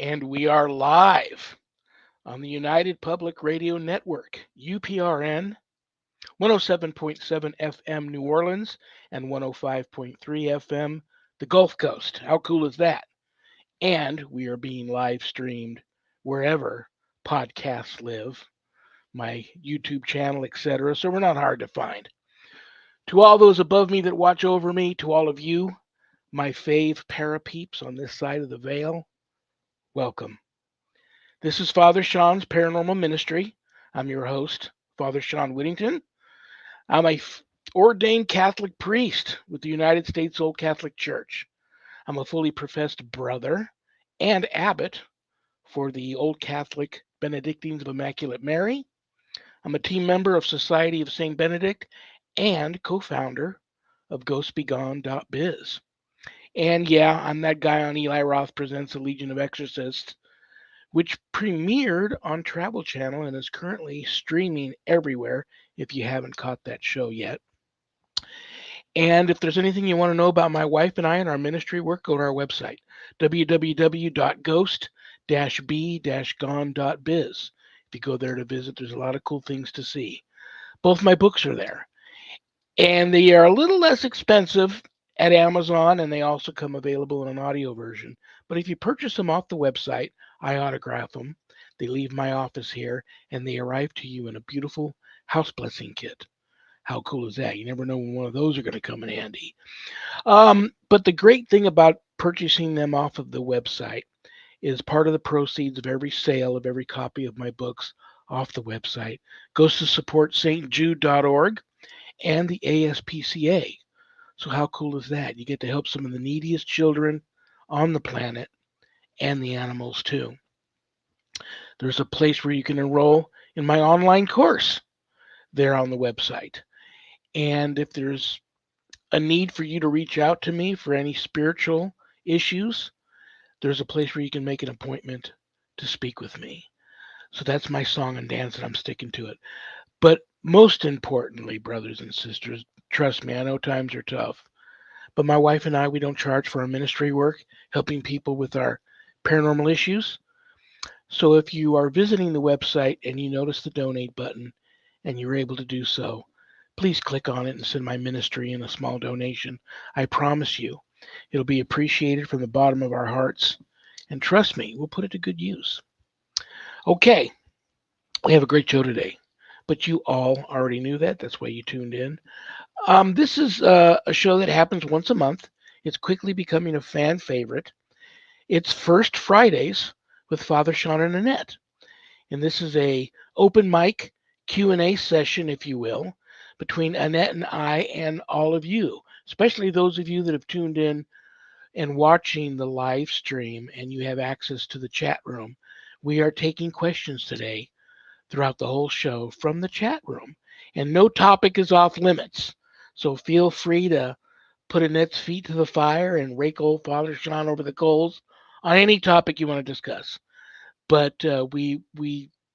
And we are live on the United Public Radio Network, UPRN, 107.7 FM New Orleans and 105.3 FM the Gulf Coast. How cool is that? And we are being live streamed wherever podcasts live, my YouTube channel, etc. So we're not hard to find. To all those above me that watch over me, to all of you, my fave parapeeps on this side of the veil, welcome. This is Father Shawn's Paranormal Ministry. I'm your host, Father Shawn Whittington. I'm a ordained Catholic priest with the United States Old Catholic Church. I'm a fully professed brother and abbot for the Old Catholic Benedictines of Immaculate Mary. I'm a team member of Society of St. Benedict and co-founder of GhostBegone.biz. And yeah, I'm that guy on Eli Roth Presents a Legion of Exorcists, which premiered on Travel Channel and is currently streaming everywhere if you haven't caught that show yet. And if there's anything you want to know about my wife and I and our ministry work, go to our website, www.ghost-b-gone.biz. If you go there to visit, there's a lot of cool things to see. Both my books are there. And they are a little less expensive at Amazon, and they also come available in an audio version. But if you purchase them off the website, I autograph them. They leave my office here, and they arrive to you in a beautiful house blessing kit. How cool is that? You never know when one of those are going to come in handy. But the great thing about purchasing them off of the website is part of the proceeds of every sale of every copy of my books off the website goes to support stjude.org and the ASPCA. So how cool is that? You get to help some of the neediest children on the planet and the animals too. There's a place where you can enroll in my online course there on the website. And if there's a need for you to reach out to me for any spiritual issues, there's a place where you can make an appointment to speak with me. So that's my song and dance, and I'm sticking to it. But most importantly, brothers and sisters, trust me, I know times are tough. But my wife and I, we don't charge for our ministry work, helping people with our paranormal issues. So if you are visiting the website and you notice the donate button and you're able to do so, please click on it and send my ministry in a small donation. I promise you, it'll be appreciated from the bottom of our hearts. And trust me, we'll put it to good use. Okay, we have a great show today, but you all already knew that. That's why you tuned in. This is a show that happens once a month. It's quickly becoming a fan favorite. It's First Fridays with Father Shawn and Annette, and this is a open mic Q&A session, if you will, between Annette and I and all of you, especially those of you that have tuned in and watching the live stream and you have access to the chat room. We are taking questions today throughout the whole show from the chat room, and no topic is off limits. So feel free to put Annette's feet to the fire and rake old Father Shawn over the coals on any topic you want to discuss. But we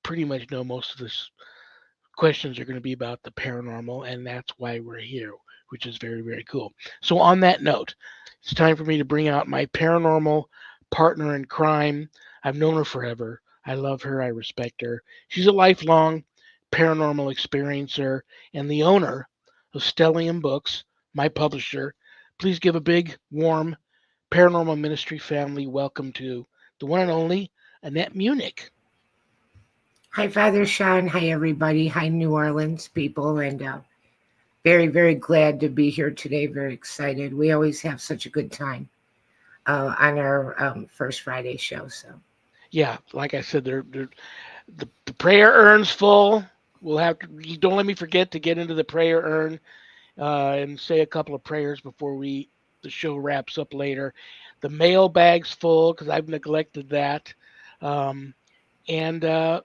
pretty much know most of the questions are going to be about the paranormal, and that's why we're here, which is very, very cool. So on that note, it's time for me to bring out my paranormal partner in crime. I've known her forever. I love her. I respect her. She's a lifelong paranormal experiencer and the owner of Stellium Books, my publisher. Please give a big, warm paranormal ministry family welcome to the one and only Annette Munich. Hi, Father Shawn. Hi, everybody. Hi, New Orleans people. And very, very glad to be here today. Very excited. We always have such a good time on our First Friday show. So, Yeah, like I said, the prayer urn's full. We'll have to. Don't let me forget to get into the prayer urn and say a couple of prayers before the show wraps up later. The mailbag's full because I've neglected that, um, and I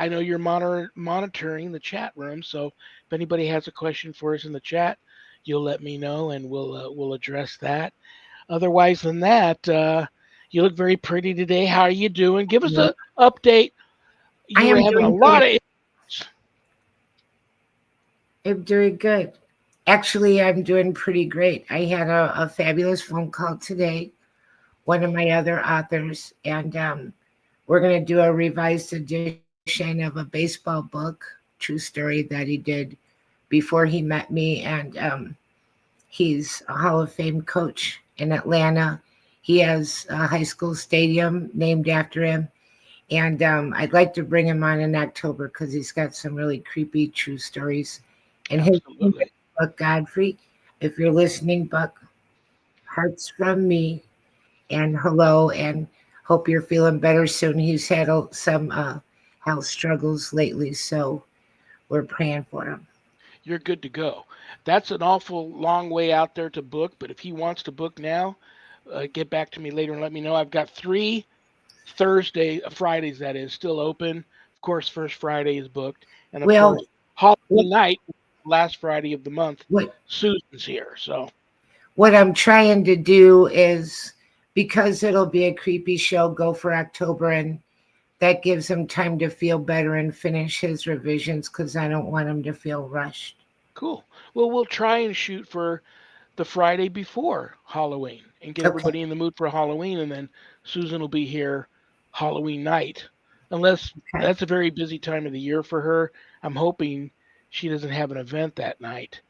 know you're monitoring the chat room, so if anybody has a question for us in the chat, you'll let me know, and we'll address that. Otherwise than that, you look very pretty today. How are you doing? Give us yeah, a update. I You were am having a doing lot good. of. I'm doing good. Actually, I'm doing pretty great. I had a fabulous phone call today one of my other authors, and we're going to do a revised edition of a baseball book, true story that he did before he met me, and he's a Hall of Fame coach in Atlanta. He has a high school stadium named after him. And I'd like to bring him on in October because he's got some really creepy true stories. And his name is Absolutely. Buck Godfrey. If you're listening, Buck, hearts from me and hello, and hope you're feeling better soon. He's had some health struggles lately, so we're praying for him. You're good to go. That's an awful long way out there to book, but if he wants to book now, get back to me later and let me know. I've got Fridays that is still open. Of course, first Friday is booked, and of Well, course, what Halloween night, last Friday of the month, what Susan's here. So what I'm trying to do is, because it'll be a creepy show, go for October, and that gives him time to feel better and finish his revisions because I don't want him to feel rushed. cool. Well, we'll try and shoot for the Friday before Halloween and get Okay. everybody in the mood for Halloween, and then Susan will be here Halloween night. Unless Okay. that's a very busy time of the year for her. I'm hoping she doesn't have an event that night.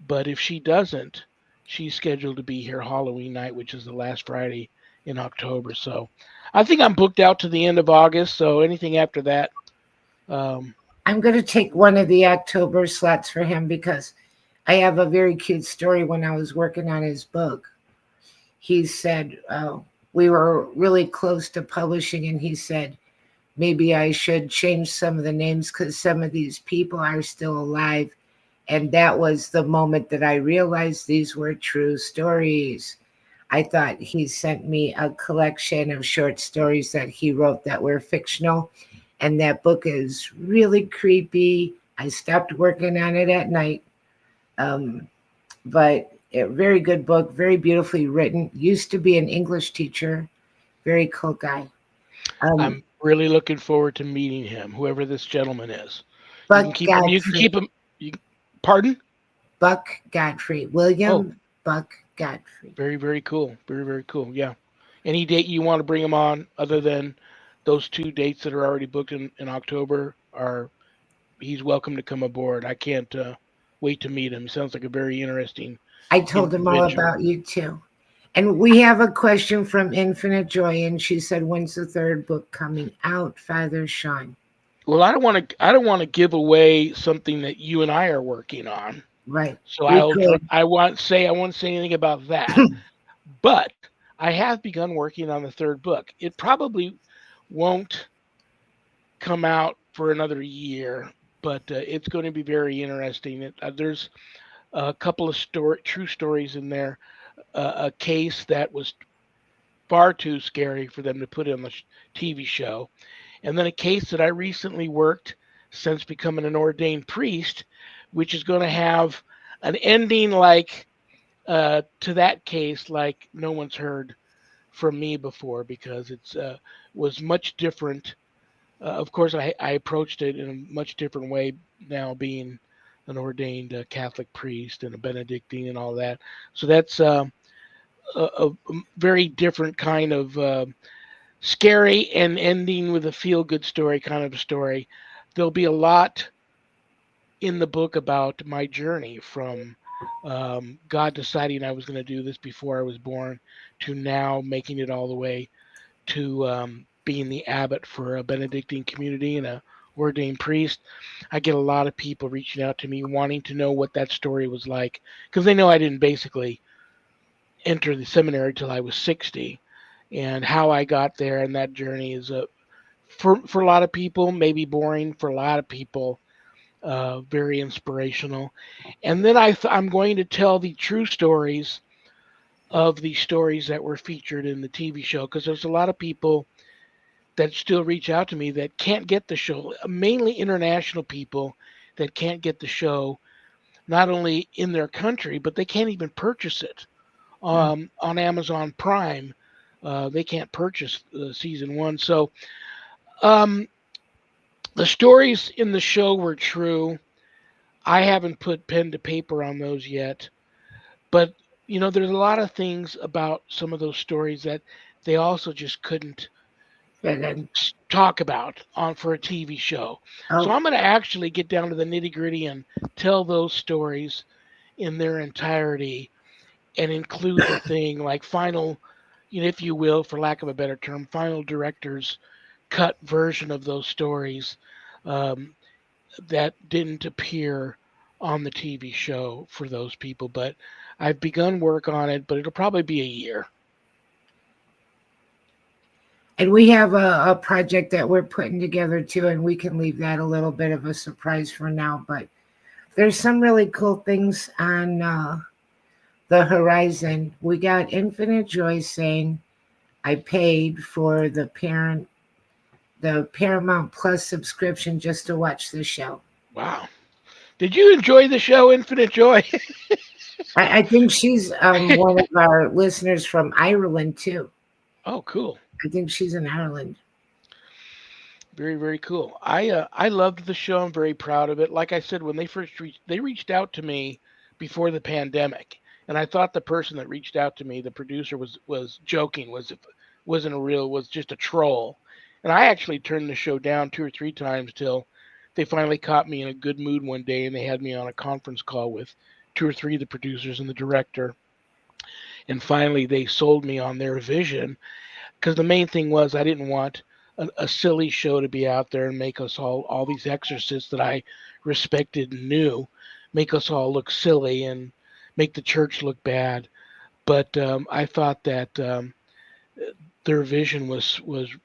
But if she doesn't, she's scheduled to be here Halloween night, which is the last Friday in October. So I think I'm booked out to the end of August. So anything after that, um, I'm going to take one of the October slots for him because I have a very cute story when I was working on his book. He said, we were really close to publishing, and he said, maybe I should change some of the names because some of these people are still alive. And that was the moment that I realized these were true stories. I thought he sent me a collection of short stories that he wrote that were fictional. And that book is really creepy. I stopped working on it at night. Um, but a very good book, very beautifully written. Used to be an English teacher, very cool guy. Um, I'm really looking forward to meeting him, whoever this gentleman is. You can Buck keep him. You can Godfrey, keep him. You, pardon? Buck Godfrey, Oh, William Buck Godfrey. very, very cool. Very, very cool. Yeah. Any date you want to bring him on, other than those two dates that are already booked in October, are he's welcome to come aboard. I can't wait to meet him. He sounds like a very interesting I told him all individual. about you too. And we have a question from Infinite Joy, and she said, "When's the third book coming out, Father Shawn?" Well, I don't want to. I don't want to give away something that you and I are working on. Right. So We I'll. could. I won't say anything about that. But I have begun working on the third book. It probably won't come out for another year, but it's going to be very interesting. There's a couple of true stories in there. A case that was far too scary for them to put on the TV show, and then a case that I recently worked since becoming an ordained priest, which is going to have an ending like to that case like no one's heard from me before because it's was much different. Of course, I approached it in a much different way now, being an ordained Catholic priest and a Benedictine and all that. So that's a very different kind of scary and ending with a feel good story kind of a story. There'll be a lot in the book about my journey from God deciding I was going to do this before I was born to now making it all the way to being the abbot for a Benedictine community and a ordained priest. I get a lot of people reaching out to me wanting to know what that story was like because they know I didn't basically enter the seminary till I was 60, and how I got there and that journey is a for a lot of people maybe boring, for a lot of people very inspirational. And then I'm going to tell the true stories of the stories that were featured in the TV show because there's a lot of people that still reach out to me that can't get the show, mainly international people that can't get the show, not only in their country, but they can't even purchase it on Amazon Prime. They can't purchase season one. So um, the stories in the show were true. I haven't put pen to paper on those yet, but there's a lot of things about some of those stories that they also just couldn't And then, talk about on for a TV show. So oh, I'm going to actually get down to the nitty gritty and tell those stories in their entirety and include the thing like final, if you will, for lack of a better term, final director's cut version of those stories um, that didn't appear on the TV show for those people. But I've begun work on it, but it'll probably be a year. and we have a project that we're putting together too, and we can leave that a little bit of a surprise for now. But there's some really cool things on the horizon. We got Infinite Joy saying, I paid for the Paramount Plus subscription just to watch the show. Wow. Did you enjoy the show Infinite Joy? I think she's one of our listeners from Ireland too. Oh, cool. I think she's in Ireland. Very, very cool. I loved the show. I'm very proud of it. Like I said, when they reached out to me before the pandemic, and I thought the person that reached out to me, the producer, was joking, wasn't a real, was just a troll. And I actually turned the show down 2 or 3 times till they finally caught me in a good mood one day, and they had me on a conference call with 2 or 3 of the producers and the director, and finally they sold me on their vision because the main thing was I didn't want a silly show to be out there and make us all these exorcists that I respected and knew, make us all look silly and make the church look bad. But I thought that their vision was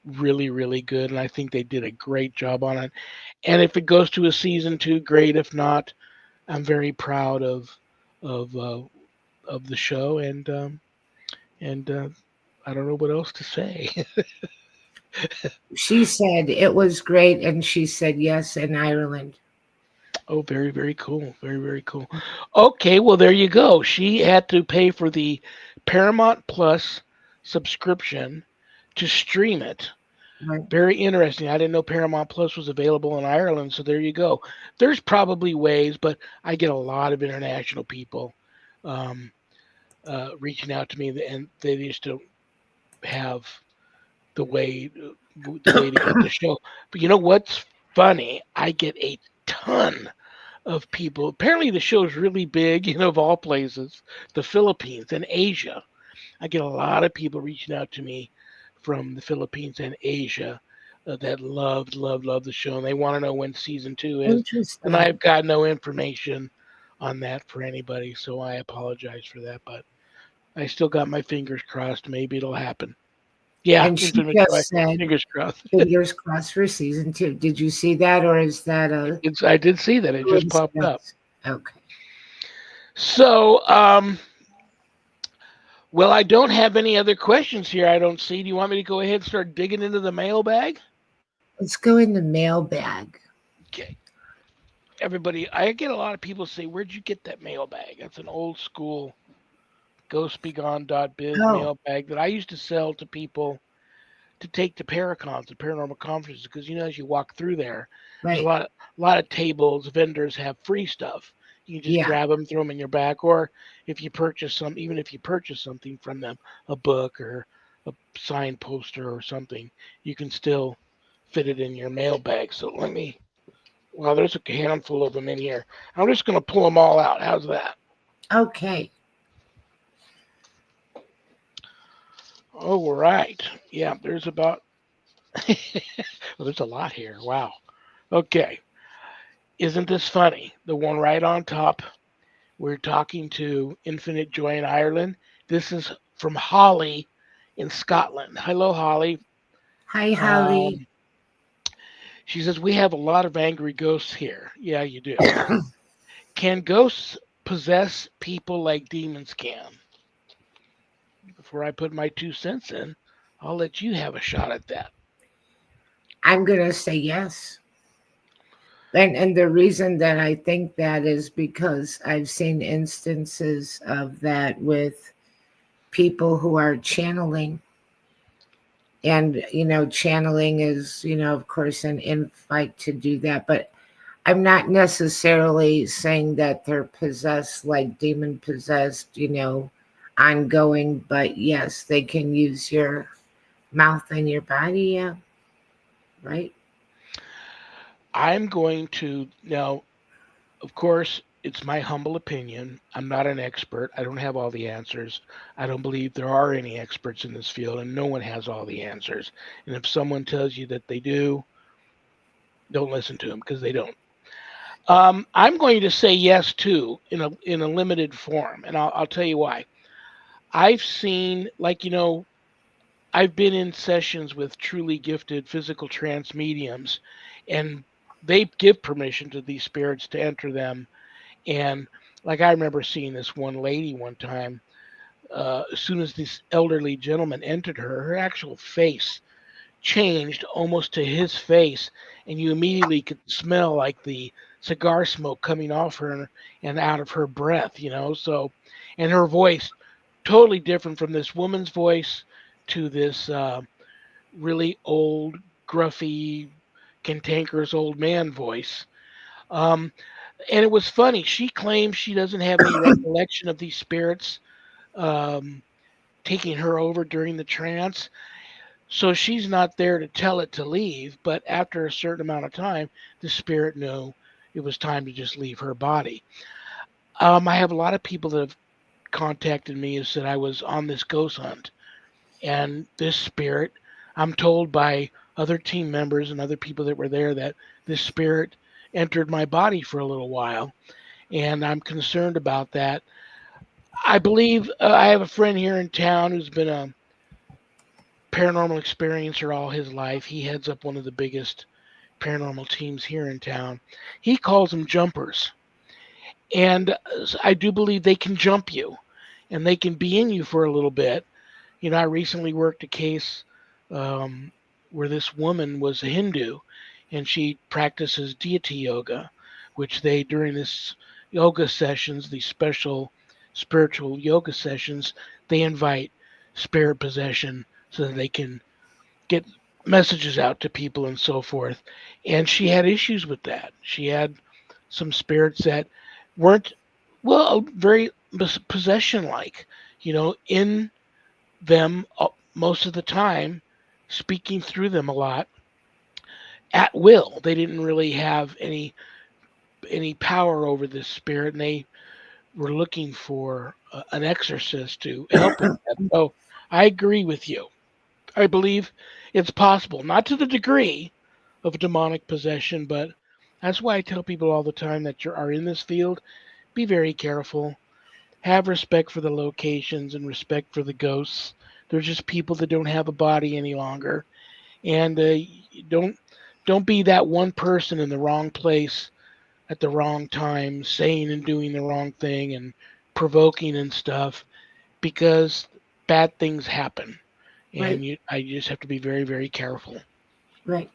really really good, and I think they did a great job on it. And if it goes to a season 2, great. If not, I'm very proud of uh, of the show, and I don't know what else to say. She said it was great, and she said yes in Ireland. Oh, very, very cool. Very, very cool. Okay, well, there you go. She had to pay for the Paramount Plus subscription to stream it. Right. Very interesting. I didn't know Paramount Plus was available in Ireland, so there you go. There's probably ways, but I get a lot of international people um, reaching out to me, and they just don't have the way the way to get the show. But you know what's funny? I get a ton of people. Apparently, the show is really big, of all places, the Philippines and Asia. I get a lot of people reaching out to me from the Philippines and Asia that love the show, and they want to know when season 2 is. And Interesting. I've got no information on that for anybody, so I apologize for that. But I still got my fingers crossed. Maybe it'll happen. Yeah, And she Infinite Joy. just said, Fingers crossed. fingers crossed for season 2. Did you see that, or is that a I did see that. It just popped up. coincidence? Okay. So, well, I don't have any other questions here. I don't see. Do you want me to go ahead and start digging into the mailbag? Let's go in the mailbag. Okay. Everybody, I get a lot of people say, "Where'd you get that mailbag?" That's an old school ghostbegone.biz Oh, mailbag that I used to sell to people to take to Paracons, the paranormal conferences, because as you walk through there, there's a right. lot of tables. Vendors have free stuff. You can just Yeah. grab them, throw them in your bag, or if you purchase even if you purchase something from them, a book or a signed poster or something, you can still fit it in your mailbag. So let me. Well, there's a handful of them in here. I'm just going to pull them all out. How's that? Okay. All right. Yeah, there's about. Well, there's a lot here. Wow. Okay. Isn't this funny? The one right on top, we're talking to Infinite Joy in Ireland. This is from Holly in Scotland. Hello, Holly. Hi, Holly. Um, she says, we have a lot of angry ghosts here. Yeah, you do. Can ghosts possess people like demons can? Before I put my 2 cents in, I'll let you have a shot at that. I'm gonna say yes. And the reason that I think that is because I've seen instances of that with people who are channeling. And channeling is, of course, an invite to do that. But I'm not necessarily saying that they're possessed, like demon possessed, ongoing. But yes, they can use your mouth on your body, yeah, right? I'm going to now, of course, it's my humble opinion. I'm not an expert. I don't have all the answers. I don't believe there are any experts in this field, and no one has all the answers. And if someone tells you that they do, don't listen to them because they don't. I'm going to say yes too in a limited form, and I'll tell you why. I've seen, like, I've been in sessions with truly gifted physical trance mediums, and they give permission to these spirits to enter them. And like, I remember seeing this one lady one time. As soon as this elderly gentleman entered her actual face changed almost to his face, and you immediately could smell like the cigar smoke coming off her and out of her breath. So, and her voice totally different from this woman's voice to this really old, gruffy, cantankerous old man voice. Um, and it was funny. She claims she doesn't have any recollection of these spirits um, taking her over during the trance. So she's not there to tell it to leave. But after a certain amount of time, the spirit knew it was time to just leave her body. I have a lot of people that have contacted me and said I was on this ghost hunt. And this spirit, I'm told by other team members and other people that were there that this spirit entered my body for a little while. And I'm concerned about that. I believe I have a friend here in town who's been a paranormal experiencer all his life. He heads up one of the biggest paranormal teams here in town. He calls them jumpers. And I do believe they can jump you and they can be in you for a little bit. I recently worked a case um, where this woman was a Hindu and she practices deity yoga, which they, during this yoga sessions, these special spiritual yoga sessions, they invite spirit possession so that they can get messages out to people and so forth. And she had issues with that. She had some spirits that weren't, well, very possession like, in them most of the time, speaking through them a lot at will. They didn't really have any power over this spirit, and they were looking for an exorcist to help with that. So I agree with you. I believe it's possible, not to the degree of demonic possession, but that's why I tell people all the time that you are in this field. Be very careful. Have respect for the locations and respect for the ghosts. They're just people that don't have a body any longer, and don't don't be that one person in the wrong place at the wrong time, saying and doing the wrong thing and provoking and stuff, because bad things happen, Right, and I just have to be very, very careful. right.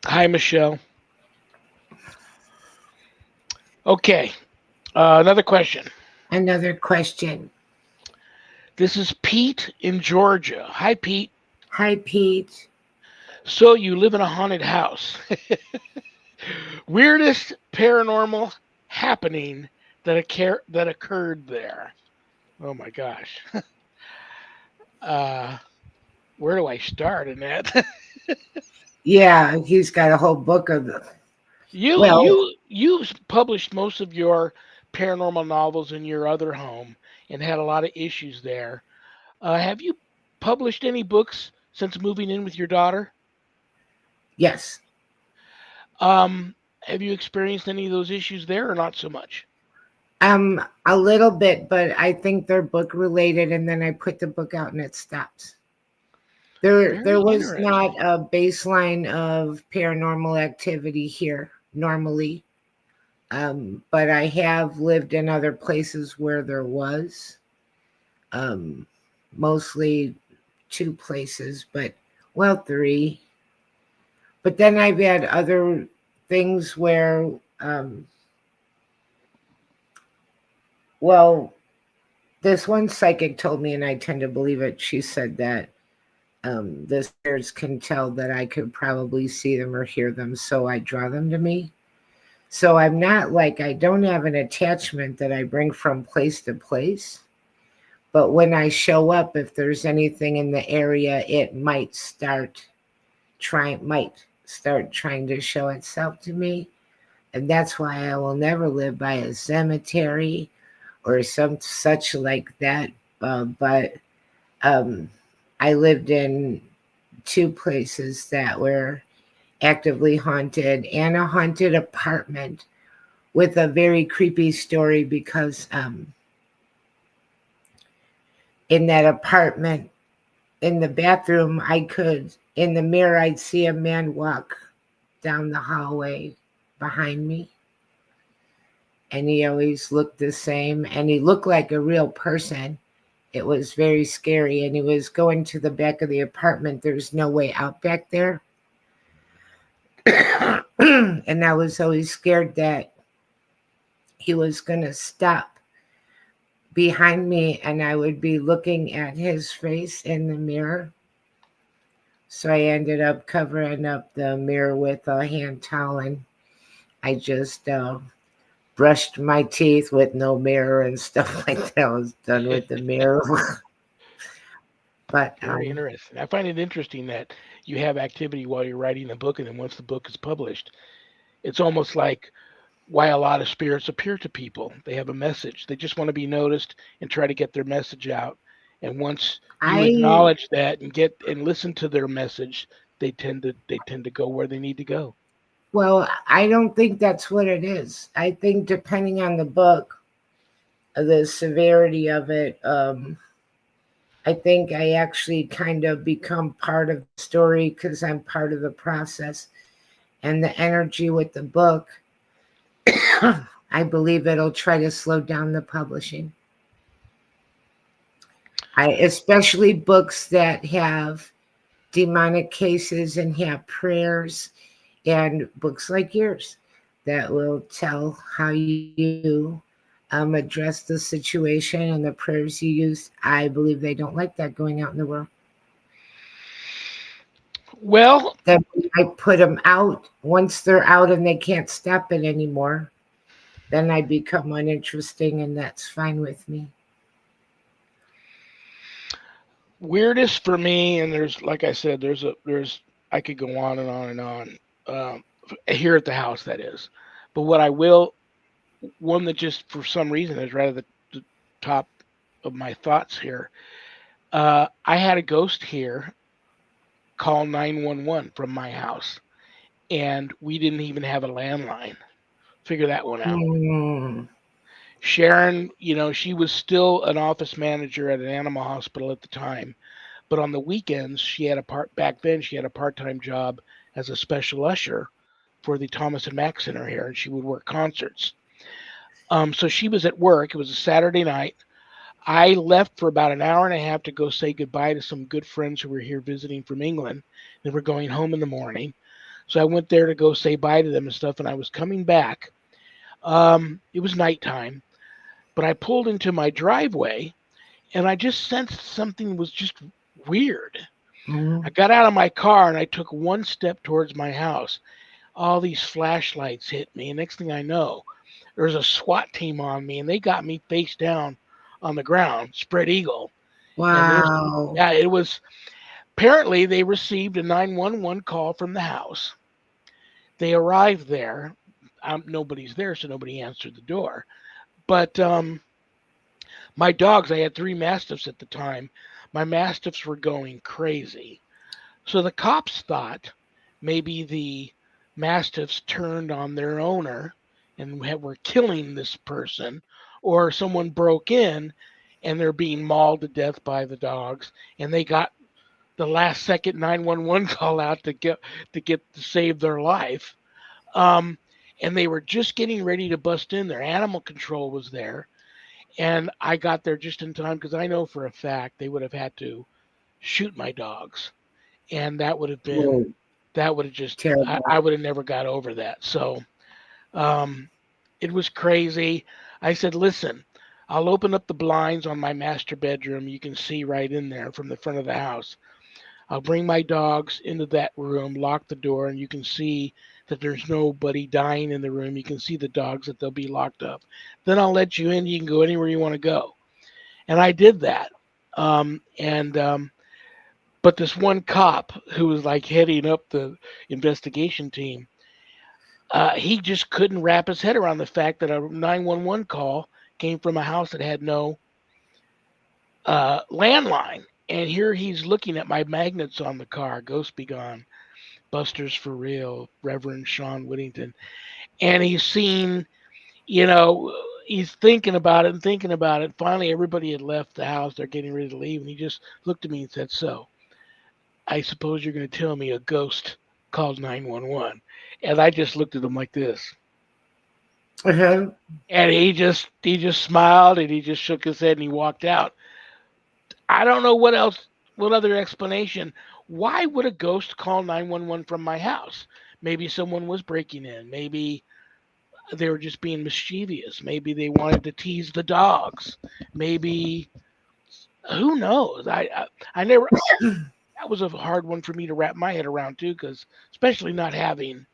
Hi, Michelle. Okay, another question. Another question. This is Pete in Georgia. Hi, Pete. Hi, Pete. So you live in a haunted house. Weirdest paranormal happening that occurred there. Oh my gosh. Uh, where do I start in that? Yeah, he's got a whole book of them. you Well, you published most of your paranormal novels in your other home and had a lot of issues there. Have you published any books since moving in with your daughter? yes. Have you experienced any of those issues there or not so much? A little bit, but I think they're book related, and then I put the book out and it stops. There Very was not interesting. a baseline of paranormal activity here normally, but I have lived in other places where there was, um, mostly two places, but well, three. But then I've had other things where, um, well, this one psychic told me, and I tend to believe it. She said that the spirits can tell that I could probably see them or hear them, so I draw them to me. So I'm not like, I don't have an attachment that I bring from place to place. But when I show up, if there's anything in the area, it might start trying to show itself to me. And that's why I will never live by a cemetery or some such like that. But um, I lived in two places that were actively haunted and a haunted apartment with a very creepy story because in that apartment, in the bathroom, in the mirror, I'd see a man walk down the hallway behind me. And he always looked the same and he looked like a real person. It was very scary. And he was going to the back of the apartment. There's no way out back there. And I was always scared that he was going to stop behind me and I would be looking at his face in the mirror. So I ended up covering up the mirror with a hand towel and I just brushed my teeth with no mirror and stuff like that. I was done with the mirror. But Very interesting. I find it interesting that you have activity while you're writing a book, and then once the book is published, it's almost like why a lot of spirits appear to people. They have a message. They just want to be noticed and try to get their message out. And once you I acknowledge that and get and listen to their message, they tend to go where they need to go. well, I don't think that's what it is. I think depending on the book, the severity of it, I think I actually kind of become part of the story because I'm part of the process and the energy with the book. I believe it'll try to slow down the publishing. Especially books that have demonic cases and have prayers, and books like yours that will tell how you address the situation and the prayers you use. I believe they don't like that going out in the world. Well, That I put them out. Once they're out and they can't stop it anymore, then I become uninteresting, and that's fine with me. weirdest for me, and there's like I said, there's I could go on and on and on. Here at the house, that is. But what I will, one that just for some reason is right at the top of my thoughts here. I had a ghost here call 911 from my house, and we didn't even have a landline. Figure that one out. Mm, Sharon, she was still an office manager at an animal hospital at the time, but on the weekends she had a part-time job as a special usher for the Thomas and Mack Center here, and she would work concerts. So she was at work. It was a Saturday night. I left for about an hour and a half to go say goodbye to some good friends who were here visiting from England. They were going home in the morning. So I went there to go say bye to them and stuff, and I was coming back. It was nighttime, but I pulled into my driveway and I just sensed something was just weird. mm. I got out of my car and I took one step towards my house. All these flashlights hit me, and next thing I know, there was a SWAT team on me, and they got me face down on the ground, spread eagle. And Wow. yeah, it was apparently they received a 911 call from the house. They arrived there. Nobody's there, so nobody answered the door. But my dogs, I had three mastiffs at the time. My mastiffs were going crazy. So the cops thought maybe the mastiffs turned on their owner and were killing this person, or someone broke in and they're being mauled to death by the dogs, and they got the last second 911 call out to save their life. Um, and they were just getting ready to bust in there. Animal control was there, and I got there just in time because I know for a fact they would have had to shoot my dogs, and Whoa, that would have just terrible. I would have never got over that. So um, it was crazy. I said, listen, I'll open up the blinds on my master bedroom. You can see right in there from the front of the house. I'll bring my dogs into that room, lock the door, and you can see that there's nobody dying in the room. You can see the dogs that they'll be locked up. Then I'll let you in. You can go anywhere you want to go. and I did that. And But this one cop who was like heading up the investigation team, he just couldn't wrap his head around the fact that a 911 call came from a house that had no landline. And here he's looking at my magnets on the car: Ghost Be Gone, Busters for Real, Reverend Shawn Whittington. And he's seen, you know, he's thinking about it and thinking about it. Finally, everybody had left the house. They're getting ready to leave. And he just looked at me and said, "So, I suppose you're going to tell me a ghost called 911." And I just looked at him like this. Uh-huh. And he just smiled and he just shook his head and he walked out. I don't know what other explanation. Why would a ghost call 911 from my house? Maybe someone was breaking in. Maybe they were just being mischievous. Maybe they wanted to tease the dogs. Maybe who knows? I never. That was a hard one for me to wrap my head around too, because especially not having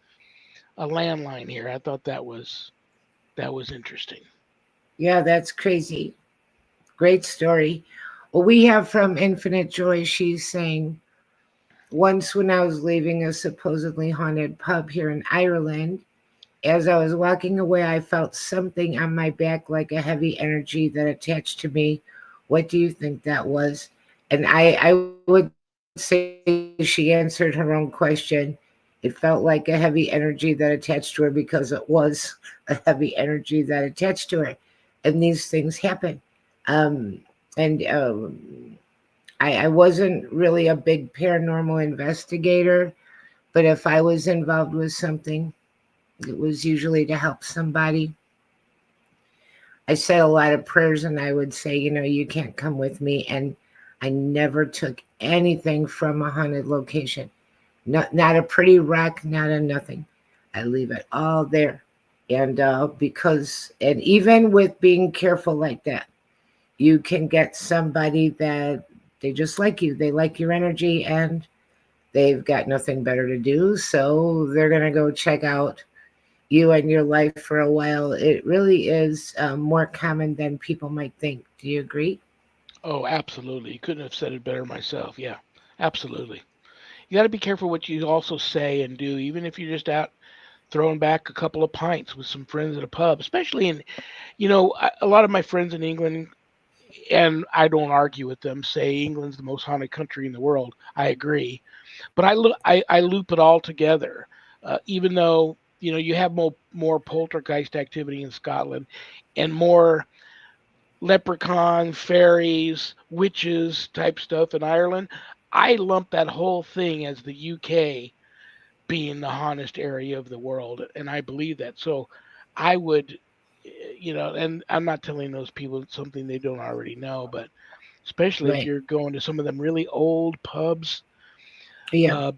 a landline here, I thought that was interesting. Yeah, that's crazy. Great story. Well, we have from Infinite Joy, she's saying, once when I was leaving a supposedly haunted pub here in Ireland, as I was walking away, I felt something on my back like a heavy energy that attached to me. What do you think that was? And I would say she answered her own question. It felt like a heavy energy that attached to her because it was a heavy energy that attached to her. And these things happen. And I wasn't really a big paranormal investigator, but if I was involved with something, it was usually to help somebody. I said a lot of prayers and I would say, you can't come with me. And I never took anything from a haunted location. Not a pretty rock, not a nothing. I leave it all there. And even with being careful like that, you can get somebody that they just like you. They like your energy and they've got nothing better to do. So they're going to go check out you and your life for a while. It really is more common than people might think. Do you agree? Oh, absolutely. You couldn't have said it better myself. Yeah, absolutely. You got to be careful what you also say and do, even if you're just out throwing back a couple of pints with some friends at a pub, especially in, a lot of my friends in England, and I don't argue with them, say England's the most haunted country in the world. I agree. But I loop it all together. Even though, you have more poltergeist activity in Scotland and more leprechaun, fairies, witches type stuff in Ireland, I lump that whole thing as the UK being the hottest area of the world, and I believe that. So I would, and I'm not telling those people something they don't already know, but especially if Right. you're going to some of them really old pubs, Yeah.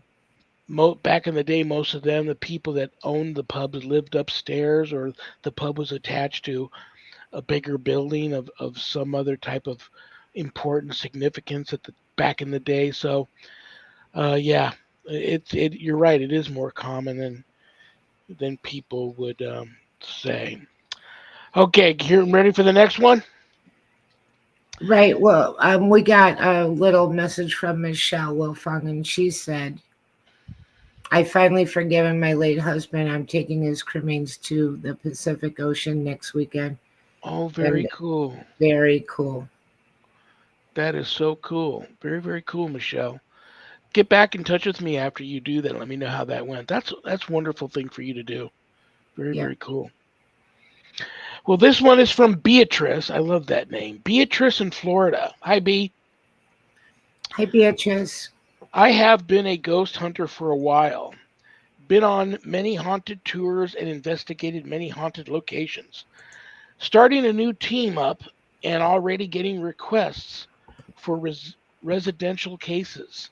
uh, back in the day, most of them, the people that owned the pubs lived upstairs, or the pub was attached to a bigger building of some other type of important significance at the back in the day. So, yeah, you're right. It is more common than people would say. Okay, here, ready for the next one? Right. Well, we got a little message from Michelle Wilfong, and she said, I finally forgiven my late husband. I'm taking his cremains to the Pacific Ocean next weekend. Oh, very And cool. very cool. That is so cool. Very, very cool, Michelle. Get back in touch with me after you do that. Let me know how that went. That's a wonderful thing for you to do. Very, Yeah. very cool. Well, this one is from Beatrice. I love that name. Beatrice in Florida. Hi, B. Hi, Beatrice. I have been a ghost hunter for a while. Been on many haunted tours and investigated many haunted locations. Starting a new team up and already getting requests for residential cases.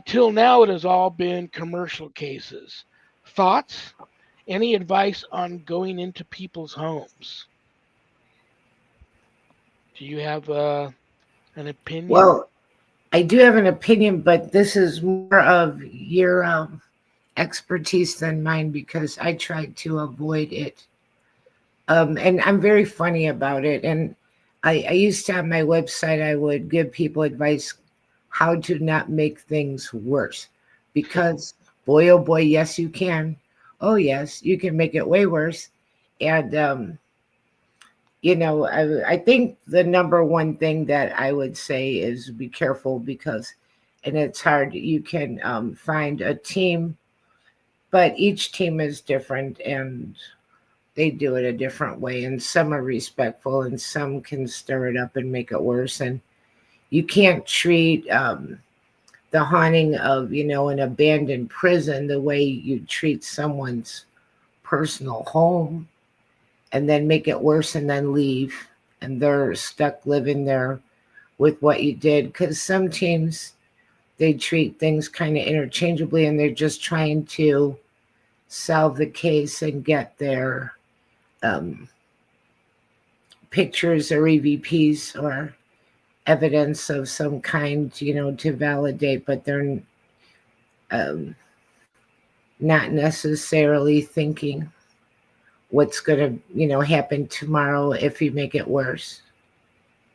Till now, it has all been commercial cases. Thoughts? Any advice on going into people's homes? Do you have an opinion? Well, I do have an opinion, but this is more of your expertise than mine because I tried to avoid it. And I'm very funny about it. And I used to on my website, I would give people advice how to not make things worse. Because, boy, oh boy, yes, you can. Oh, yes, you can make it way worse. And, I think the number one thing that I would say is be careful because, and it's hard, you can find a team, but each team is different and they do it a different way. And some are respectful and some can stir it up and make it worse. And you can't treat the haunting of, an abandoned prison the way you treat someone's personal home and then make it worse and then leave and they're stuck living there with what you did because some teams they treat things kind of interchangeably and they're just trying to solve the case and get their um, pictures or evps or evidence of some kind to validate but they're um, not necessarily thinking what's going to happen tomorrow if you make it worse.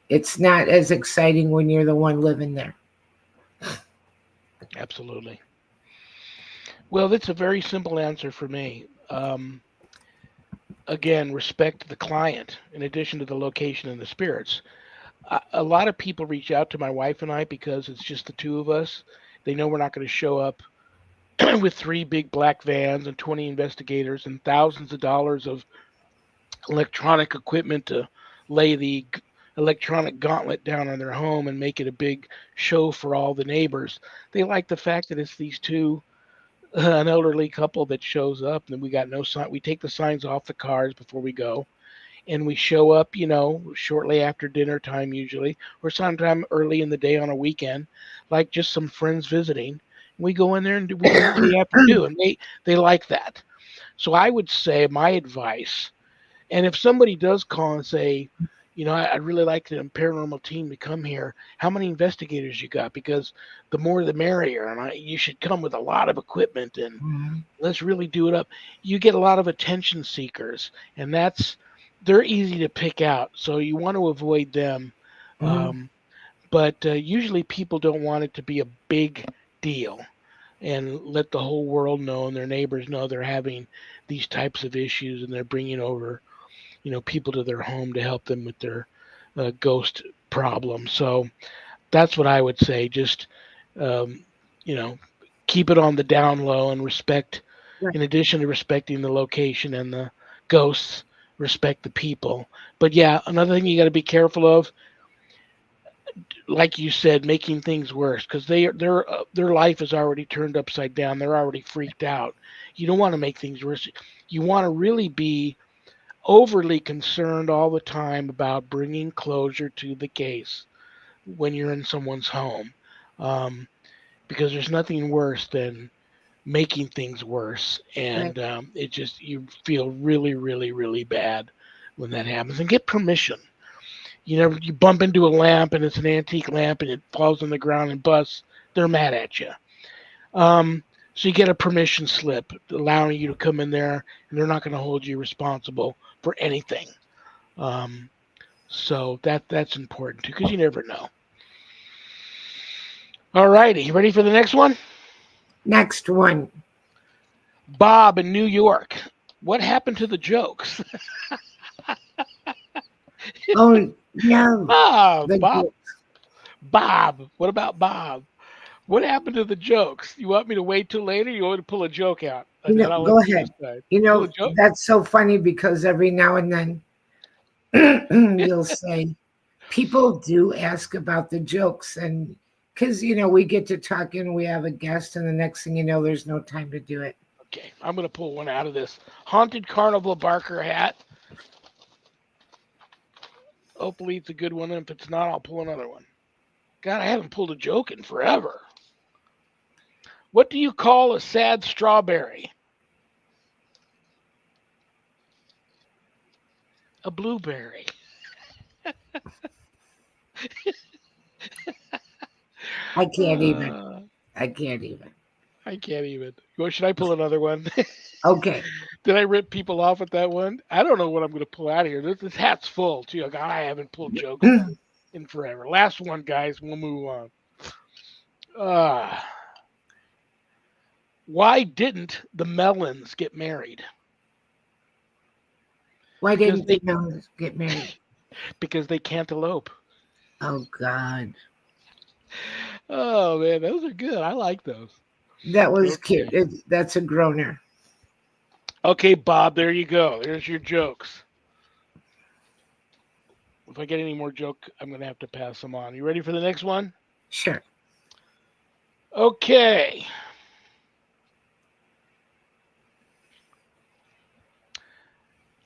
It's not as exciting when you're the one living there. Absolutely. Well, that's a very simple answer for me. Again, respect the client in addition to the location and the spirits. A lot of people reach out to my wife and I because it's just the two of us. They know we're not going to show up with three big black vans and 20 investigators and thousands of dollars of electronic equipment to lay the electronic gauntlet down on their home and make it a big show for all the neighbors. They like the fact that it's these two an elderly couple that shows up and we got no sign. We take the signs off the cars before we go and we show up, shortly after dinner time usually, or sometime early in the day on a weekend, like just some friends visiting. We go in there and we do what we have to do, and they like that. So I would say my advice, and if somebody does call and say, I'd really like the paranormal team to come here. How many investigators you got? Because the more the merrier, and you should come with a lot of equipment and Mhm. let's really do it up. You get a lot of attention seekers, and they're easy to pick out. So you want to avoid them. Mhm. Um, but usually people don't want it to be a big deal and let the whole world know and their neighbors know they're having these types of issues and they're bringing over, people to their home to help them with their ghost problem. So that's what I would say. Just, um, you know, keep it on the down low and respect, Right. in addition to respecting the location and the ghosts, respect the people. But yeah, another thing you got to be careful of, like you said, making things worse because their life is already turned upside down. They're already freaked out. You don't want to make things worse. You want to really be overly concerned all the time about bringing closure to the case when you're in someone's home, um, because there's nothing worse than making things worse, Right. and it just you feel really, really, really bad when that happens. And get permission. You bump into a lamp and it's an antique lamp and it falls on the ground and busts. They're mad at you. Um, so you get a permission slip allowing you to come in there, and they're not going to hold you responsible for anything. Um, so that's important too, because you never know. All righty, you ready for the next one? Next one. Bob in New York. What happened to the jokes? Oh, yeah. Bob, The Bob, Bob. What about Bob? What happened to the jokes? You want me to wait till later? You want me to pull a joke out, and then I'll let go you ahead. decide. Pull a joke. That's so funny because every now and then you'll say people do ask about the jokes and because we get to talking, we have a guest, and the next thing you know, there's no time to do it. Okay, I'm gonna pull one out of this haunted carnival Barker hat. Hopefully, it's a good one. And if it's not, I'll pull another one. God, I haven't pulled a joke in forever. What do you call a sad strawberry? A blueberry. I can't even. Uh, I can't even. I can't even. Well, should I pull another one? Okay. Did I rip people off with that one? I don't know what I'm going to pull out of here. This hat's full too. God, I haven't pulled jokes in forever. Last one, guys. We'll move on. Uh, why didn't the Melons get married? Why Because didn't they the Melons get married? because they can't elope. Oh God, Oh man, those are good. I like those. that was cute. Okay. That's a groaner. Okay, Bob. There you go. There's your jokes. If I get any more joke, I'm going to have to pass them on. You ready for the next one? Sure. Okay.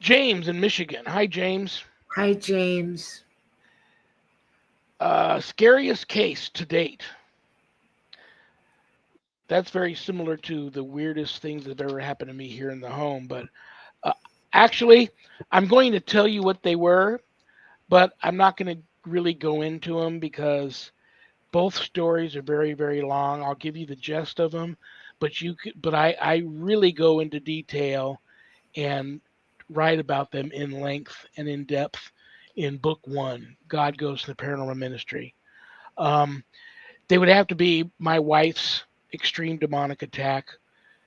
James in Michigan. Hi, James. Hi, James. Scariest case to date. That's very similar to the weirdest things that have ever happened to me here in the home. But uh, actually, I'm going to tell you what they were, but I'm not going to really go into them because both stories are very, very long. I'll give you the gist of them, but I really go into detail and write about them in length and in depth in book one, God Goes to the Paranormal Ministry. Um, they would have to be my wife's extreme demonic attack,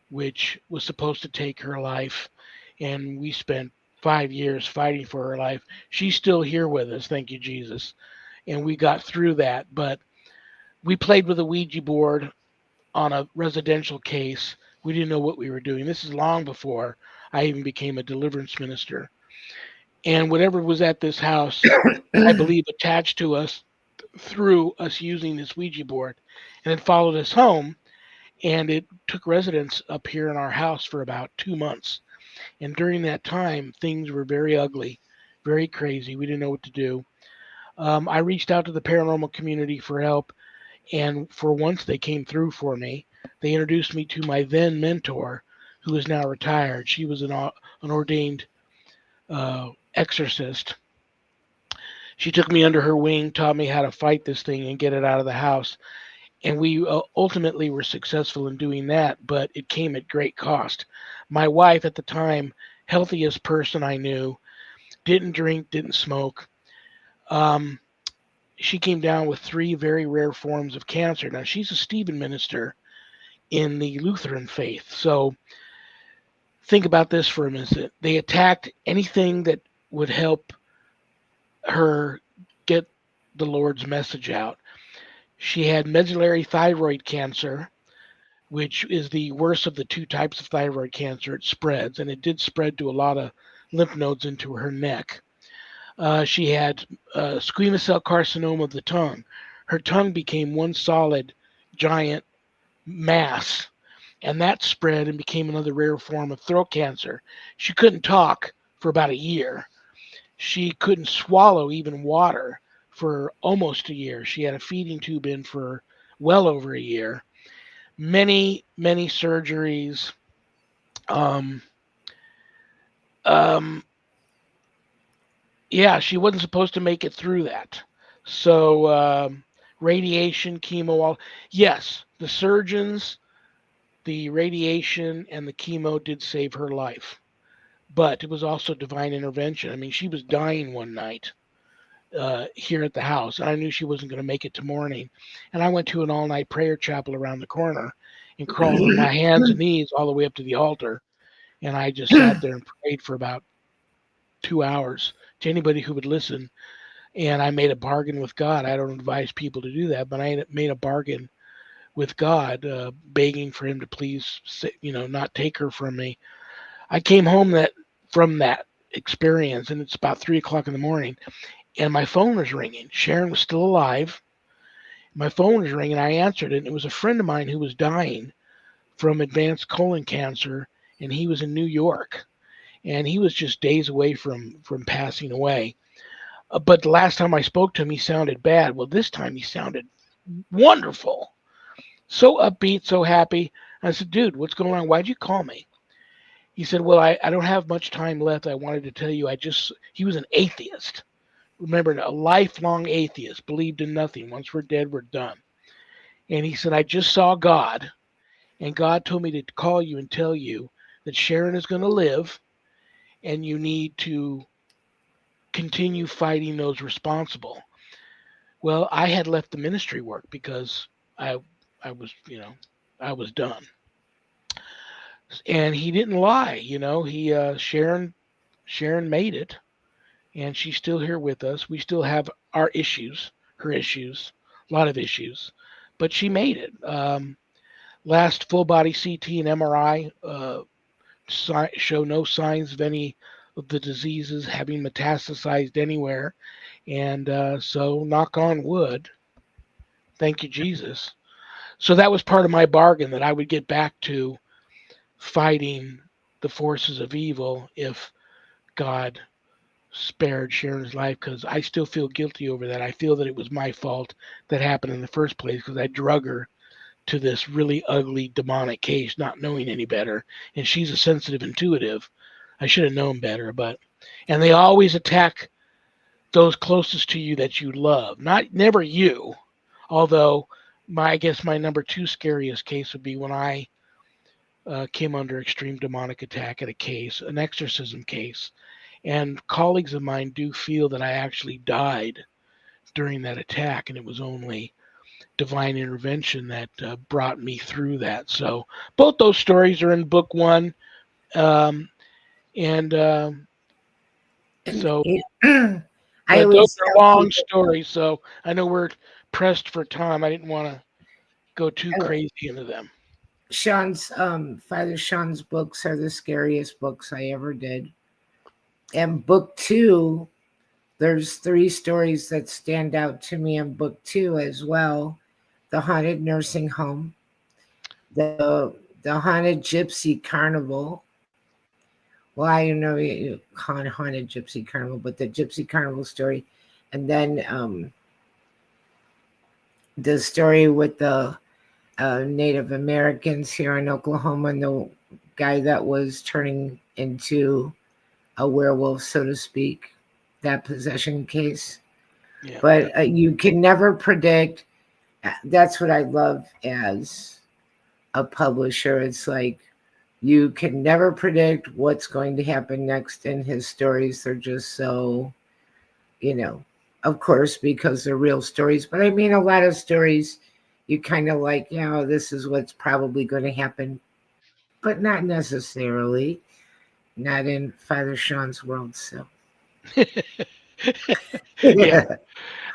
which was supposed to take her life. And we spent 5 years fighting for her life. She's still here with us, thank you, Jesus. And we got through that. But we played with a Ouija board on a residential case. We didn't know what we were doing. This is long before I even became a deliverance minister. And whatever was at this house, I believe, attached to us through us using this Ouija board. And it followed us home, and it took residence up here in our house for about 2 months. And during that time, things were very ugly, very crazy. We didn't know what to do. I reached out to the paranormal community for help, and for once they came through for me. They introduced me to my then mentor, who is now retired. She was an ordained exorcist. She took me under her wing, taught me how to fight this thing and get it out of the house. And we ultimately were successful in doing that, but it came at great cost. My wife at the time, healthiest person I knew, didn't drink, didn't smoke. Um, she came down with three very rare forms of cancer. Now, she's a Stephen minister in the Lutheran faith. So think about this for a minute. They attacked anything that would help her get the Lord's message out. She had medullary thyroid cancer, which is the worst of the two types of thyroid cancer. It spreads, and it did spread to a lot of lymph nodes into her neck. She had squamous cell carcinoma of the tongue. Her tongue became one solid giant mass, and that spread and became another rare form of throat cancer. She couldn't talk for about a year. She couldn't swallow even water for almost a year. She had a feeding tube in for well over a year. Many, many surgeries. Um, um, yeah, she wasn't supposed to make it through that. So, radiation, chemo, all. Yes, the surgeons, the radiation, and the chemo did save her life. But it was also divine intervention. I mean, she was dying one night here at the house, and I knew she wasn't going to make it to morning. And I went to an all night prayer chapel around the corner and crawled on my hands and knees all the way up to the altar. And I just sat there and prayed for about 2 hours to anybody who would listen. And I made a bargain with God. I don't advise people to do that, but I made a bargain with God, begging for Him to please, not take her from me. I came home from that experience, and it's about 3 o'clock in the morning, and my phone was ringing. Sharon was still alive. My phone was ringing. I answered it, and it was a friend of mine who was dying from advanced colon cancer, and he was in New York, and he was just days away from passing away. But the last time I spoke to him, he sounded bad. Well, this time he sounded wonderful, so upbeat, so happy. I said, "Dude, what's going on? Why'd you call me?" He said, "Well, I don't have much time left. I wanted to tell you, he was an atheist. Remember, a lifelong atheist, believed in nothing. Once we're dead, we're done." And he said, "I just saw God, and God told me to call you and tell you that Sharon is going to live, and you need to continue fighting those responsible. Well, I had left the ministry work because I I was, I was done. And he didn't lie, He Sharon made it, and she's still here with us. We still have our issues, her issues, a lot of issues, but she made it. Last full body CT and MRI show no signs of any of the diseases having metastasized anywhere, and so knock on wood, thank you Jesus. So that was part of my bargain that I would get back to fighting the forces of evil if God spared Sharon's life, because I still feel guilty over that. I feel that it was my fault that happened in the first place because I drug her to this really ugly demonic case, not knowing any better. And she's a sensitive intuitive. I should have known better, and they always attack those closest to you that you love, not never you. Although I guess my number two scariest case would be when I came under extreme demonic attack at a case, an exorcism case, and colleagues of mine do feel that I actually died during that attack, and it was only divine intervention that brought me through that. So both those stories are in book one, um, and And so, I but those always are tell long people, stories. So I know we're pressed for time. I didn't want to go too crazy into them. Father Sean's books are the scariest books I ever did. And book two, there's three stories that stand out to me in book two as well: the haunted nursing home, the haunted gypsy carnival. Well, I don't know you haunted gypsy carnival, but the gypsy carnival story, and then the story with the Native Americans here in Oklahoma, and the guy that was turning into a werewolf, so to speak, that possession case. Yeah. But you can never predict. That's what I love as a publisher. It's like you can never predict what's going to happen next in his stories. They're just so, you know, of course, because they're real stories. But I mean, a lot of stories you kind of like, this is what's probably going to happen, but not necessarily. Not in Father Sean's world. So, Yeah. I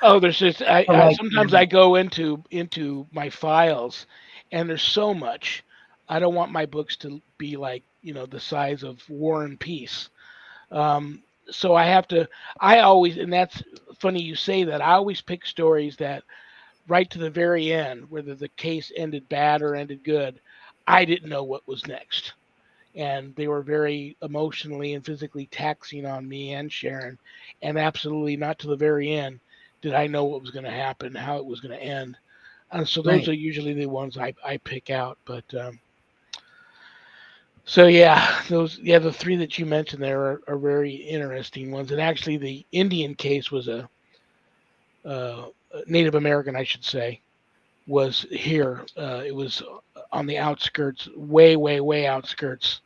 Oh, there's just I like sometimes him. I go into my files, and there's so much. I don't want my books to be like, the size of War and Peace. So I have to. I always, and that's funny you say that. I always pick stories that right to the very end, whether the case ended bad or ended good, I didn't know what was next, and they were very emotionally and physically taxing on me and Sharon, and absolutely not to the very end did I know what was going to happen, how it was going to end. And so those Right. are usually the ones I pick out. But so yeah, the three that you mentioned there are very interesting ones. And actually, the Indian case was a Native American, I should say, was here. It was on the outskirts, way, way, way outskirts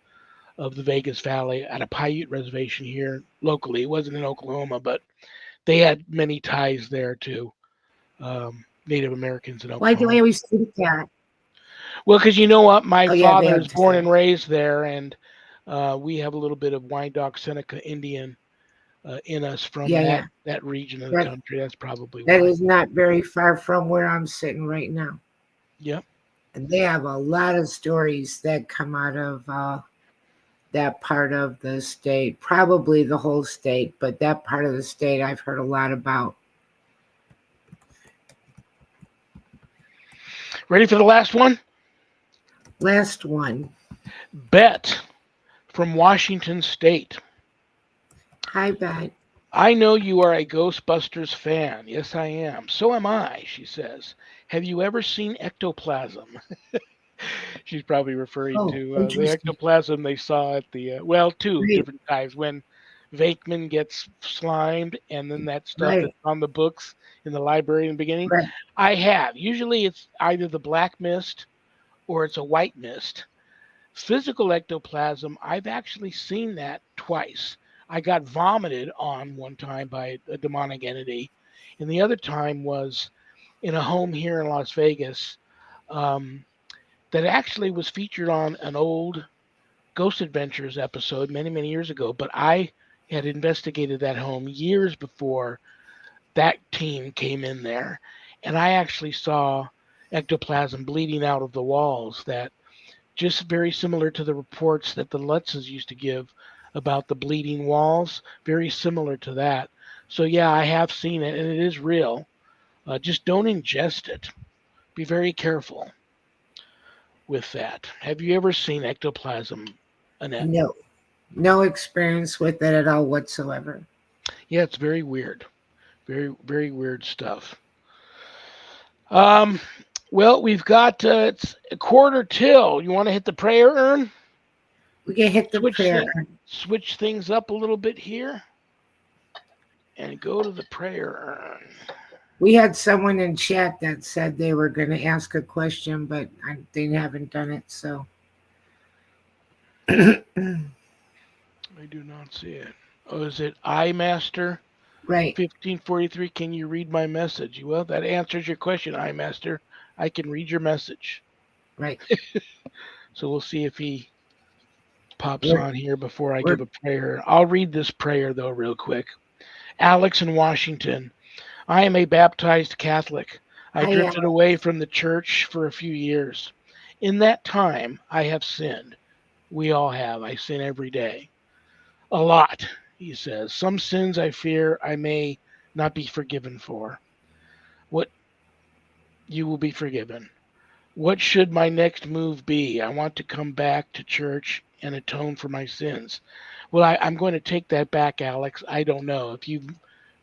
of the Vegas Valley at a Paiute reservation here locally. It wasn't in Oklahoma, but they had many ties there to Native Americans in Why do I Oklahoma. always think that? Well, because you know what, my Oh, yeah, they father have is to born say. and raised there, and we have a little bit of Wyandotte Seneca Indian in us from Yeah, that yeah. that region of the That country. That's probably that why. is not very far from where I'm sitting right now. Yep. And they have a lot of stories that come out of that part of the state, probably the whole state, but that part of the state I've heard a lot about. Ready for the last one? Last one. Bet from Washington State. Hi, Bet. I know you are a Ghostbusters fan. Yes, I am. So am I, she says. Have you ever seen ectoplasm? She's probably referring Oh, to the interesting. ectoplasm they saw at the, well, two Right, different times when Vakeman gets slimed and then that stuff right, that's on the books in the library in the beginning. right. I have. Usually it's either the black mist or it's a white mist. Physical ectoplasm, I've actually seen that twice. I got vomited on one time by a demonic entity, and the other time was in a home here in Las Vegas um, that actually was featured on an old Ghost Adventures episode many, many years ago. But I had investigated that home years before that team came in there, and I actually saw ectoplasm bleeding out of the walls that just very similar to the reports that the Lutzes used to give about the bleeding walls, very similar to that. So yeah, I have seen it, and it is real. Just don't ingest it. Be very careful with that. Have you ever seen ectoplasm, Annette? No, no experience with it at all whatsoever. Yeah, it's very weird. Very, very weird stuff. Um, well, we've got it's a quarter till. You want to hit the prayer urn? We can hit the Switch prayer. thing, switch things up a little bit here, and go to the prayer urn. We had someone in chat that said they were going to ask a question, but they haven't done it. So, I do not see it. Oh, is it iMaster right, 1543? Can you read my message? Well, that answers your question, iMaster. I can read your message. right. So we'll see if he pops We're, on here before I we're give a prayer. I'll read this prayer, though, real quick. Alex in Washington. I am a baptized Catholic. I hi, drifted away from the church for a few years. In that time, I have sinned. We all have. I sin every day. A lot, he says. Some sins I fear I may not be forgiven for. What you will be forgiven. What should my next move be? I want to come back to church and atone for my sins. Well, I'm going to take that back, Alex. I don't know. If you've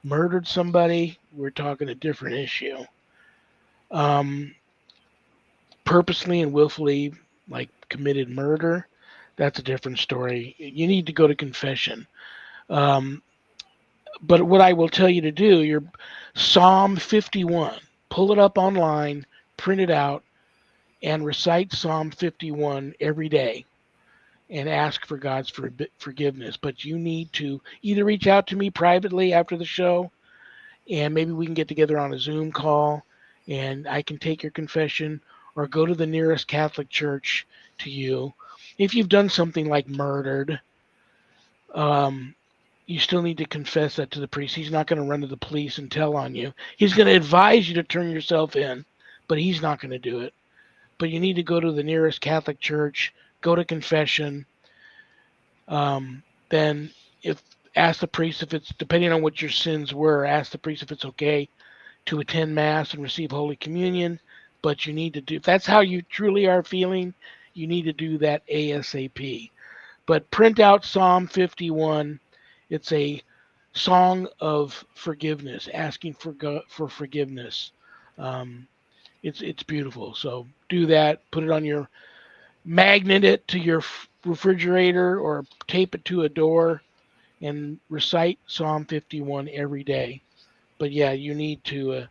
murdered somebody, we're talking a different issue. Um, Purposely and willfully, like committed murder, that's a different story. You need to go to confession. Um, but what I will tell you to do, your Psalm 51, pull it up online, print it out, and recite Psalm 51 every day and ask for God's forgiveness. But you need to either reach out to me privately after the show, and maybe we can get together on a Zoom call and I can take your confession, or go to the nearest Catholic church to you. If you've done something like murdered, um, you still need to confess that to the priest. He's not going to run to the police and tell on you. He's going to advise you to turn yourself in, but he's not going to do it. But you need to go to the nearest Catholic church, go to confession. Then, if ask the priest if it's depending on what your sins were, ask the priest if it's okay to attend mass and receive Holy Communion. But you need to do if that's how you truly are feeling, you need to do that ASAP. But print out Psalm 51. It's a song of forgiveness, asking for forgiveness. Um, it's beautiful. So do that. Put it on your magnet it to your refrigerator or tape it to a door and recite Psalm 51 every day. But yeah, you need to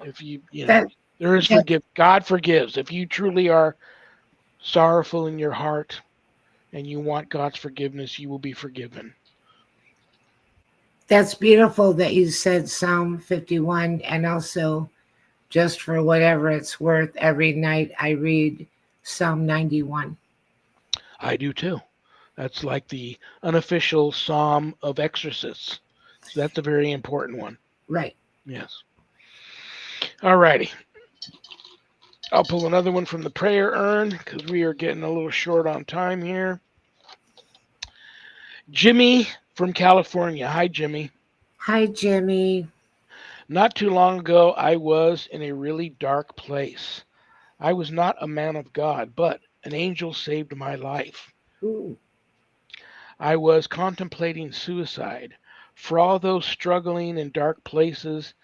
if that there is that forgive God forgives. If you truly are sorrowful in your heart and you want God's forgiveness, you will be forgiven. that's beautiful that you said Psalm 51, and also just for whatever it's worth, every night I read Psalm 91. I do too. That's like the unofficial psalm of exorcists. So that's a very important one. Right. Yes. All righty. I'll pull another one from the prayer urn because we are getting a little short on time here. Jimmy from California. Hi, Jimmy. Hi, Jimmy. Not too long ago, I was in a really dark place. I was not a man of God, but an angel saved my life. Ooh, I was contemplating suicide. For all those struggling in dark places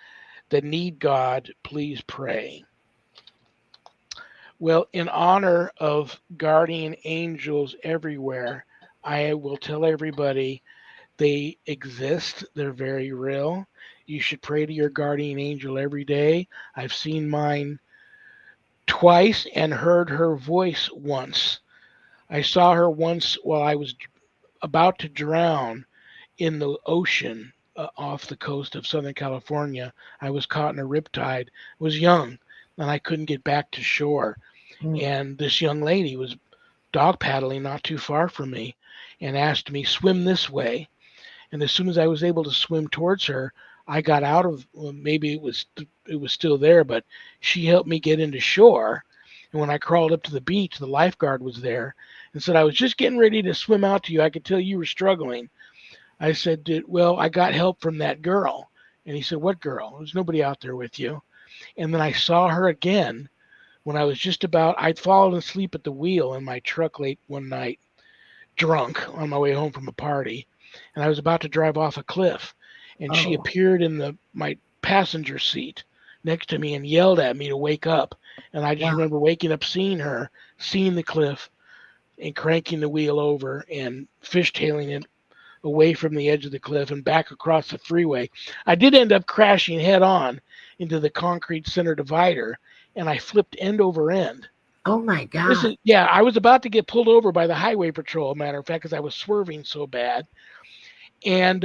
that need God, please pray. Well, in honor of guardian angels everywhere, I will tell everybody they exist. They're very real. You should pray to your guardian angel every day. I've seen mine twice and heard her voice once. I saw her once while I was about to drown in the ocean off the coast of Southern California. I was caught in a riptide, was young, and I couldn't get back to shore. Mm. And this young lady was dog paddling not too far from me and asked me, swim this way. And as soon as I was able to swim towards her, I got out of, well, maybe it was still there, but she helped me get into shore. And when I crawled up to the beach, the lifeguard was there and said, I was just getting ready to swim out to you. I could tell you were struggling. I said, well, I got help from that girl. And he said, what girl? There's nobody out there with you. And then I saw her again when I was just about, I'd fallen asleep at the wheel in my truck late one night, drunk on my way home from a party. And I was about to drive off a cliff. And she Oh, appeared in my passenger seat next to me and yelled at me to wake up. And I just wow. remember waking up, seeing her, seeing the cliff, and cranking the wheel over and fishtailing it away from the edge of the cliff and back across the freeway. I did end up crashing head on into the concrete center divider, and I flipped end over end. Oh my This God. is, yeah, I was about to get pulled over by the highway patrol, matter of fact, because I was swerving so bad. And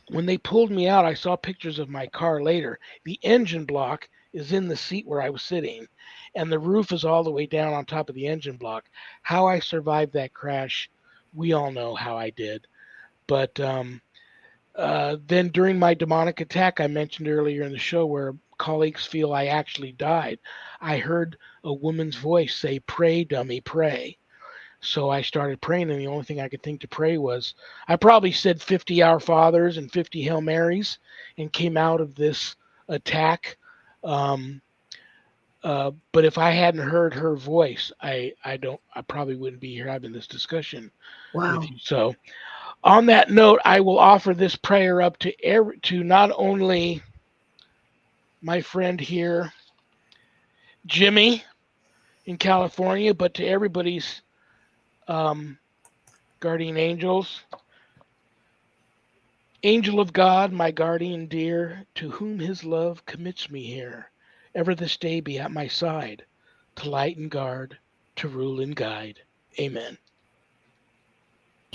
when they pulled me out, I saw pictures of my car later. The engine block is in the seat where I was sitting, and the roof is all the way down on top of the engine block. How I survived that crash, we all know how I did. But then during my demonic attack, I mentioned earlier in the show, where colleagues feel I actually died, I heard a woman's voice say, pray, dummy, pray. So I started praying, and the only thing I could think to pray was, I probably said 50 Our Fathers and 50 Hail Marys and came out of this attack. Um, but if I hadn't heard her voice, I probably wouldn't be here having this discussion with Wow. you. So on that note, I will offer this prayer up to not only my friend here, Jimmy in California, but to everybody's um, guardian angels. Angel of God, my guardian dear, to whom his love commits me here, ever this day be at my side, to light and guard, to rule and guide. Amen.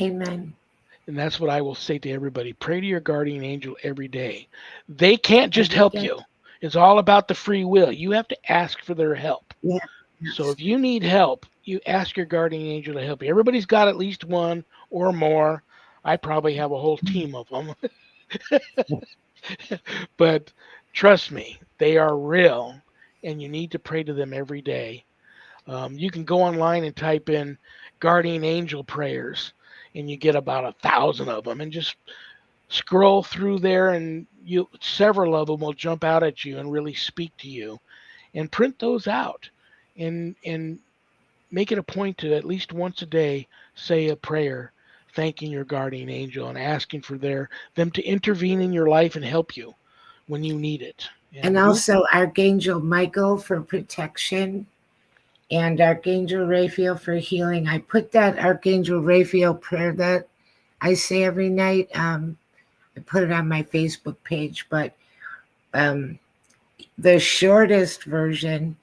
Amen. And that's what I will say to everybody. Pray to your guardian angel every day. They can't just Every help day. you. It's all about the free will. You have to ask for their help. Yeah. So Yes. if you need help, you ask your guardian angel to help you. Everybody's got at least one or more. I probably have a whole team of them. But trust me, they are real, and you need to pray to them every day. You can go online and type in guardian angel prayers, and you get about 1,000 of them. And just scroll through there, and you several of them will jump out at you and really speak to you. And print those out, and make it a point to at least once a day say a prayer thanking your guardian angel and asking for them to intervene in your life and help you when you need it. And And you also Archangel Michael for protection and Archangel Raphael for healing. I put that Archangel Raphael prayer that I say every night. I put it on my Facebook page, but um, the shortest version,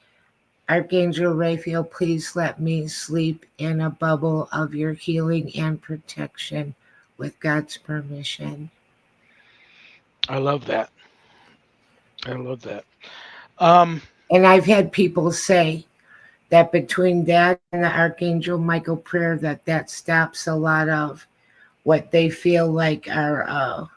Archangel Raphael, please let me sleep in a bubble of your healing and protection with God's permission. I love that. I love that. Um, And I've had people say that between that and the Archangel Michael prayer, that stops a lot of what they feel like are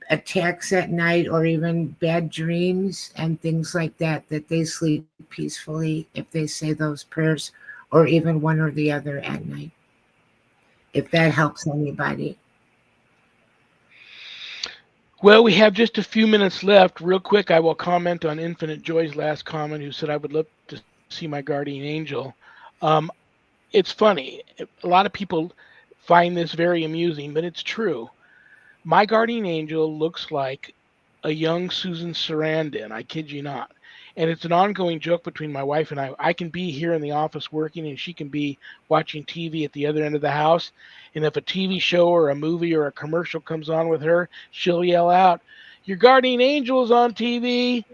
attacks at night or even bad dreams and things like that they sleep peacefully if they say those prayers or even one or the other at night, if that helps anybody. well, we have just a few minutes left. Real quick, I will comment on Infinite Joy's last comment, who said, I would love to see my guardian angel. Um, it's funny. A lot of people find this very amusing, but it's true. My guardian angel looks like a young Susan Sarandon. I kid you not. And it's an ongoing joke between my wife and I. I can be here in the office working, and she can be watching TV at the other end of the house. And if a TV show or a movie or a commercial comes on with her, she'll yell out, your guardian angel is on TV.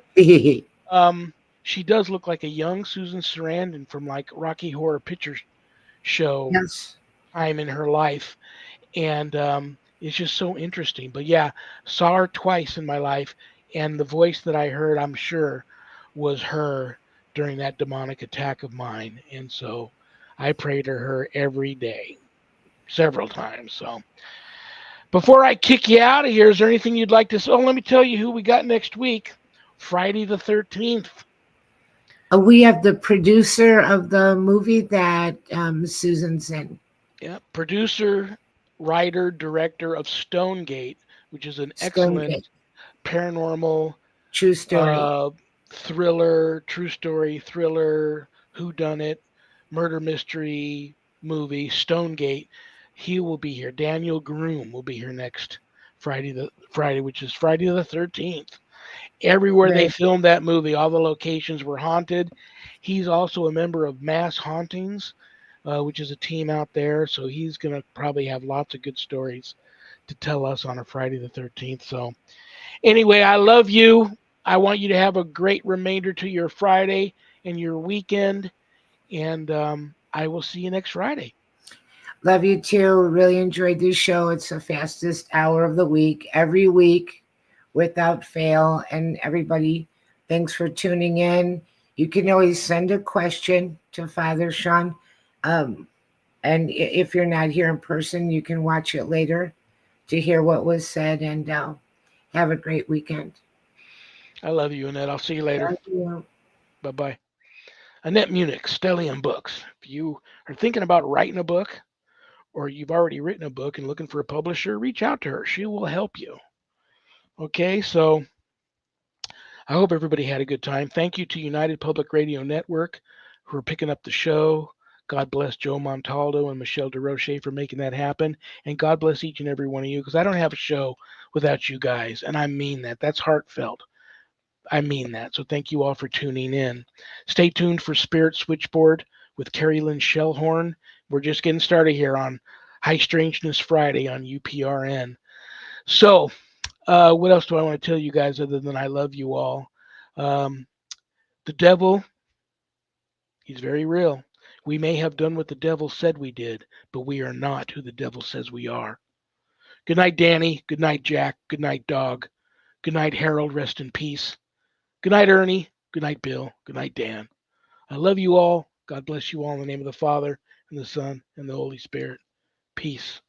Um, she does look like a young Susan Sarandon from like Rocky Horror Picture show Yes. time in her life, and it's just so interesting. But yeah, saw her twice in my life, and the voice that I heard, I'm sure, was her during that demonic attack of mine, and so I pray to her every day, several times. So before I kick you out of here, is there anything you'd like to say? Oh, let me tell you who we got next week, Friday the 13th. We have the producer of the movie that Susan's in. Yeah, producer, writer, director of Stonegate, which is an excellent Stonegate. paranormal True story. uh, thriller, true story thriller, whodunit, murder mystery movie, Stonegate. He will be here. Daniel Groom will be here next Friday, which is Friday the 13th. Everywhere they Very filmed that movie, all the locations were haunted. He's also a member of Mass Hauntings, which is a team out there. So he's going to probably have lots of good stories to tell us on a Friday the 13th. So, anyway, I love you. I want you to have a great remainder to your Friday and your weekend. And I will see you next Friday. love you too. Really enjoyed this show. It's the fastest hour of the week, every week, without fail. And everybody, thanks for tuning in. You can always send a question to Father Shawn. Um, and if you're not here in person, you can watch it later to hear what was said. And have a great weekend. I love you, Annette. I'll see you later. Love you. Bye bye. Annette Munich, Stellium Books. If you are thinking about writing a book, or you've already written a book and looking for a publisher, reach out to her. She will help you. Okay, so I hope everybody had a good time. Thank you to United Public Radio Network for picking up the show. God bless Joe Montaldo and Michelle DeRoche for making that happen. And God bless each and every one of you, because I don't have a show without you guys. And I mean that. That's heartfelt. I mean that. So thank you all for tuning in. Stay tuned for Spirit Switchboard with Carrie Lynn Shellhorn. We're just getting started here on High Strangeness Friday on UPRN. So, what else do I want to tell you guys other than I love you all? Um, the devil, he's very real. We may have done what the devil said we did, but we are not who the devil says we are. Good night, Danny. Good night, Jack. Good night, Dog. Good night, Harold. Rest in peace. Good night, Ernie. Good night, Bill. Good night, Dan. I love you all. God bless you all in the name of the Father, and the Son, and the Holy Spirit. Peace.